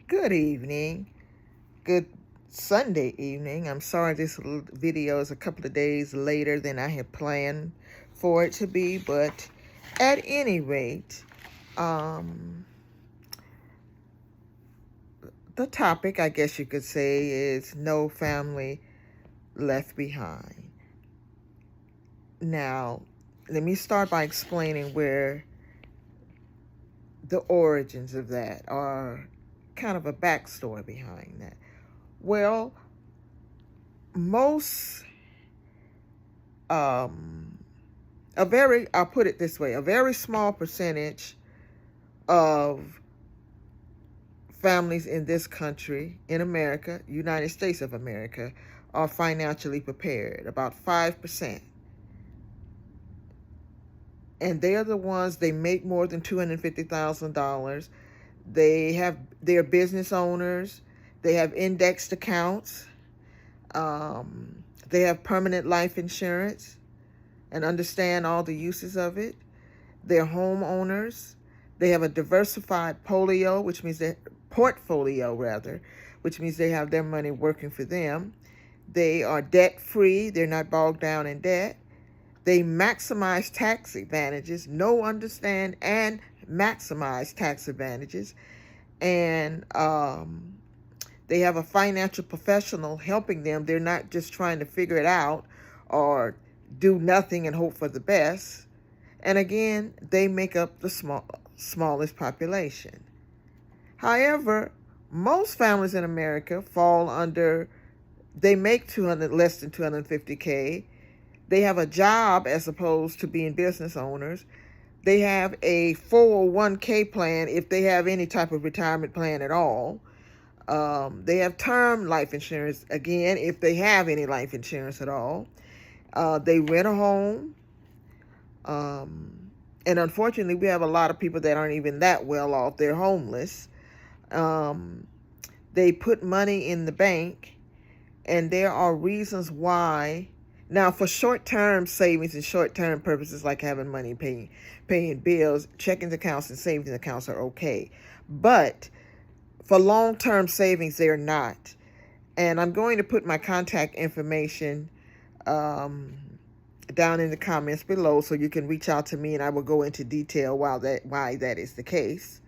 Good evening. Good Sunday evening. I'm sorry this video is a couple of days later than I had planned for it to be, but at any rate, um, the topic, I guess you could say, is no family left behind. Now, let me start by explaining where the origins of that are, kind of a backstory behind that. Well, most um, I'll put it this way, a very small percentage of families in this country, in America, United States of America, are financially prepared, about 5%. And they are the ones, they make more than $250,000. They're business owners. They have indexed accounts. They have permanent life insurance and understand all the uses of it. They're homeowners. They have a diversified portfolio, which means they have their money working for them. They are debt free. They're not bogged down in debt. They maximize tax advantages, understand and maximize tax advantages. And they have a financial professional helping them. They're not just trying to figure it out or do nothing and hope for the best. And again, they make up the smallest population. However, most families in America fall under, they make less than 250K. They have a job as opposed to being business owners. They have a 401K plan if they have any type of retirement plan at all. They have term life insurance, again, if they have any life insurance at all. They rent a home. And unfortunately, we have a lot of people that aren't even that well off. They're homeless. They put money in the bank, and there are reasons why. Now, for short-term savings and short-term purposes like having money, paying bills, checking accounts and savings accounts are okay. But for long-term savings, they're not. And I'm going to put my contact information down in the comments below so you can reach out to me, and I will go into detail why that is the case.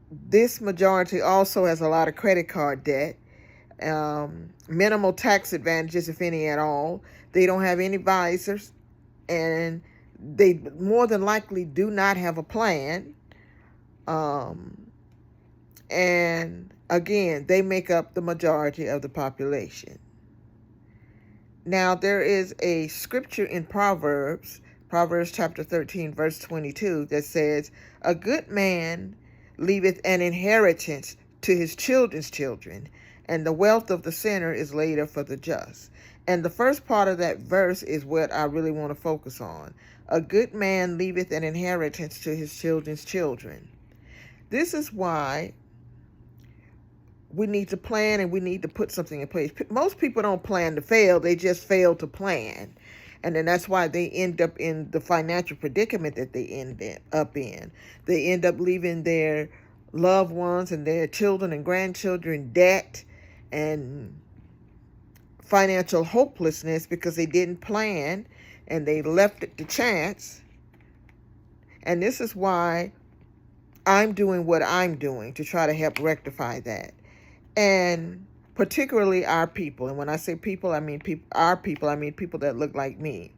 This majority also has a lot of credit card debt, minimal tax advantages, if any at all. They don't have any advisors, and they more than likely do not have a plan. And again, they make up the majority of the population. Now, there is a scripture in Proverbs chapter 13, verse 22, that says, "A good man leaveth an inheritance to his children's children, and the wealth of the sinner is laid up for the just." And the first part of that verse is what I really want to focus on. A good man leaveth an inheritance to his children's children. This is why we need to plan, and we need to put something in place. Most people don't plan to fail, they just fail to plan. And then that's why they end up in the financial predicament that they end up in. They end up leaving their loved ones and their children and grandchildren debt and financial hopelessness because they didn't plan and they left it to chance. And this is why I'm doing what I'm doing to try to help rectify that. And particularly our people. And when I say people, I mean our people. I mean people that look like me.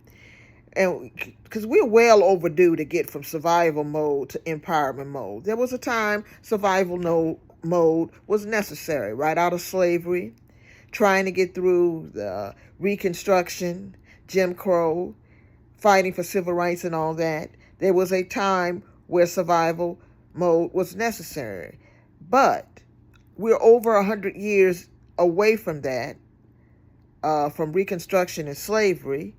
And because we're well overdue to get from survival mode to empowerment mode. There was a time survival mode was necessary, right out of slavery, trying to get through the Reconstruction, Jim Crow, fighting for civil rights and all that. There was a time where survival mode was necessary. But we're over 100 years away from that, from Reconstruction and slavery.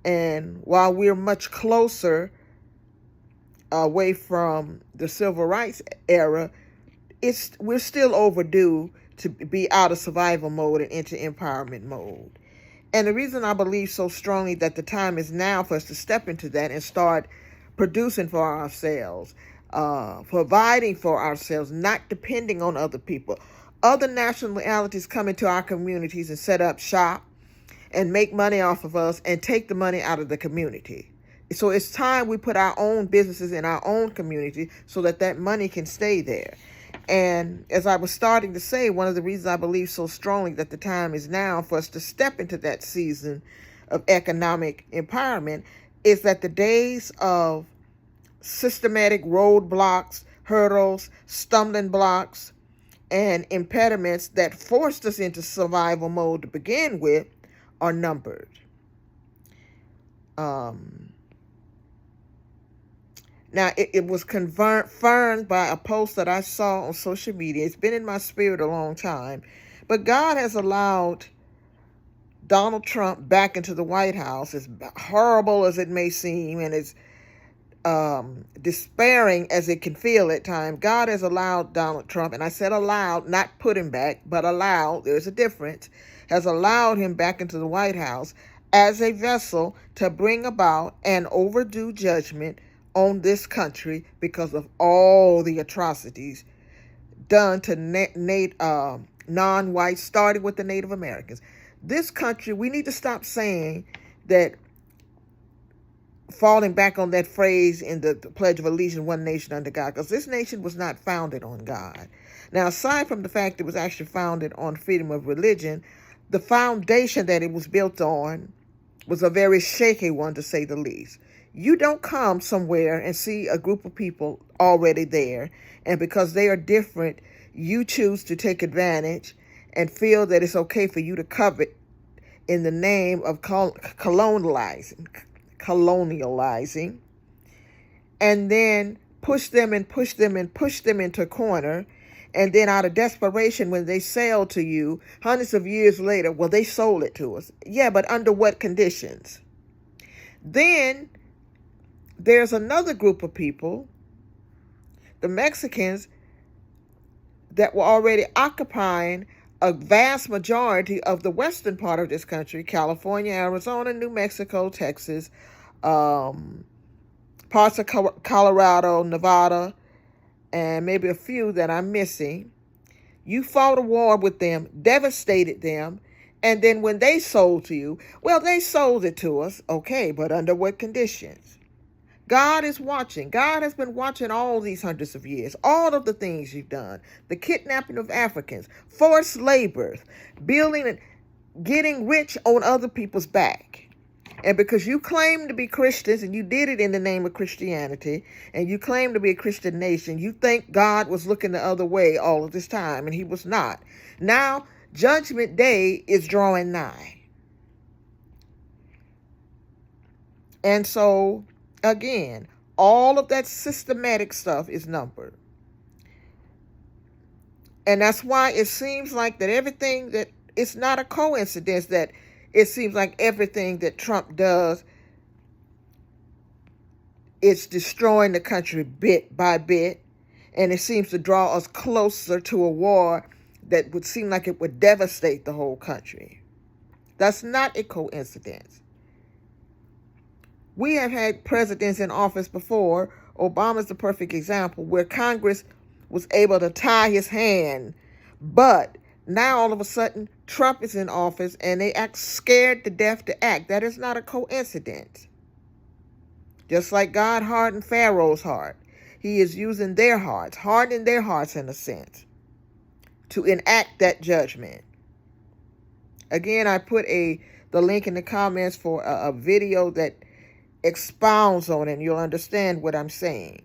And while we're much closer away from the civil rights era, we're still overdue to be out of survival mode and into empowerment mode. And the reason I believe so strongly that the time is now for us to step into that and start producing for ourselves. providing for ourselves, not depending on other people. Other nationalities come into our communities and set up shop and make money off of us and take the money out of the community. So it's time we put our own businesses in our own community so that that money can stay there. And as I was starting to say, one of the reasons I believe so strongly that the time is now for us to step into that season of economic empowerment is that the days of systematic roadblocks, hurdles, stumbling blocks, and impediments that forced us into survival mode to begin with are numbered. Now, it was confirmed by a post that I saw on social media. It's been in my spirit a long time. But God has allowed Donald Trump back into the White House, as horrible as it may seem, and as despairing as it can feel at times. God has allowed Donald Trump, and I said allowed, not put him back, but allowed, there's a difference, has allowed him back into the White House as a vessel to bring about an overdue judgment on this country because of all the atrocities done to non-whites, starting with the Native Americans. This country, we need to stop saying that, falling back on that phrase in the Pledge of Allegiance, one nation under God, because this nation was not founded on God. Now, aside from the fact it was actually founded on freedom of religion, the foundation that it was built on was a very shaky one, to say the least. You don't come somewhere and see a group of people already there, and because they are different, you choose to take advantage and feel that it's okay for you to covet in the name of colonializing, and then push them into a corner. And then out of desperation, when they sell to you hundreds of years later, well, they sold it to us. Yeah, but under what conditions? Then there's another group of people, the Mexicans, that were already occupying a vast majority of the western part of this country: California, Arizona, New Mexico, Texas, parts of Colorado, Nevada, and maybe a few that I'm missing. You fought a war with them, devastated them, and then when they sold to you, well, they sold it to us, okay, but under what conditions? God is watching. God has been watching all these hundreds of years, all of the things you've done, the kidnapping of Africans, forced labor, building and getting rich on other people's back. And because you claim to be Christians, and you did it in the name of Christianity, and you claim to be a Christian nation, you think God was looking the other way all of this time, and he was not. Now, Judgment Day is drawing nigh. And so, again, all of that systematic stuff is numbered. And that's why it seems like that everything that, it's not a coincidence that it seems like everything that Trump does, it's destroying the country bit by bit, and it seems to draw us closer to a war that would seem like it would devastate the whole country. That's not a coincidence. We have had presidents in office before. Obama's the perfect example, where Congress was able to tie his hand, but now all of a sudden Trump is in office and they act scared to death to act. That is not a coincidence. Just like God hardened Pharaoh's heart, he is using their hearts, hardening their hearts in a sense, to enact that judgment. Again, I put the link in the comments for a video that expounds on it, and you'll understand what I'm saying.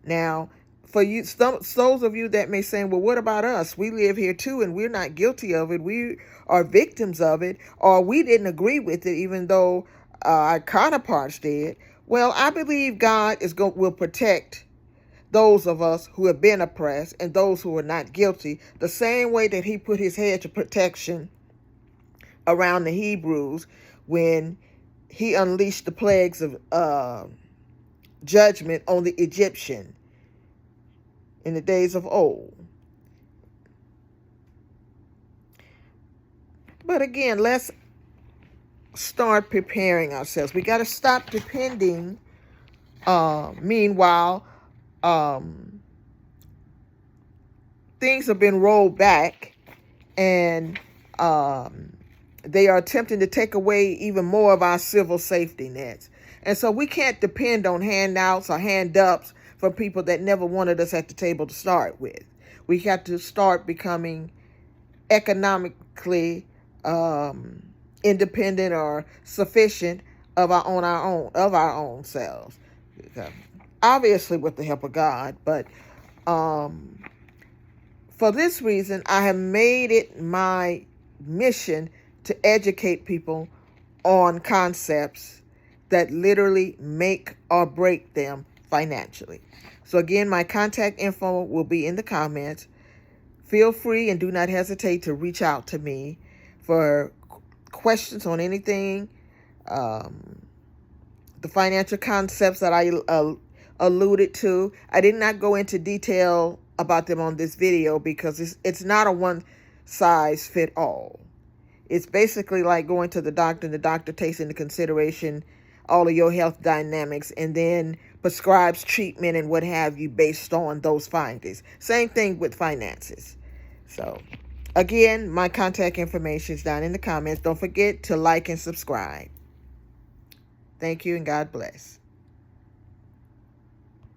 Now, for you, those of you that may say, well, what about us? We live here too, and we're not guilty of it. We are victims of it, or we didn't agree with it, even though our counterparts did. Well, I believe God will protect those of us who have been oppressed and those who are not guilty, the same way that he put his hedge of protection around the Hebrews when he unleashed the plagues of judgment on the Egyptian in the days of old. But again, let's start preparing ourselves. We got to stop depending Meanwhile, things have been rolled back, and they are attempting to take away even more of our civil safety nets. And so we can't depend on handouts or hand-ups from people that never wanted us at the table to start with. We have to start becoming economically independent or sufficient of our own selves. Obviously with the help of God, but for this reason, I have made it my mission to educate people on concepts that literally make or break them financially. So again, my contact info will be in the comments. Feel free and do not hesitate to reach out to me for questions on anything, the financial concepts that I alluded to. I did not go into detail about them on this video because it's not a one size fit all. It's basically like going to the doctor and the doctor takes into consideration all of your health dynamics and then prescribes treatment and what have you based on those findings. Same thing with finances. So again, my contact information is down in the comments. Don't forget to like and subscribe. Thank you and God bless.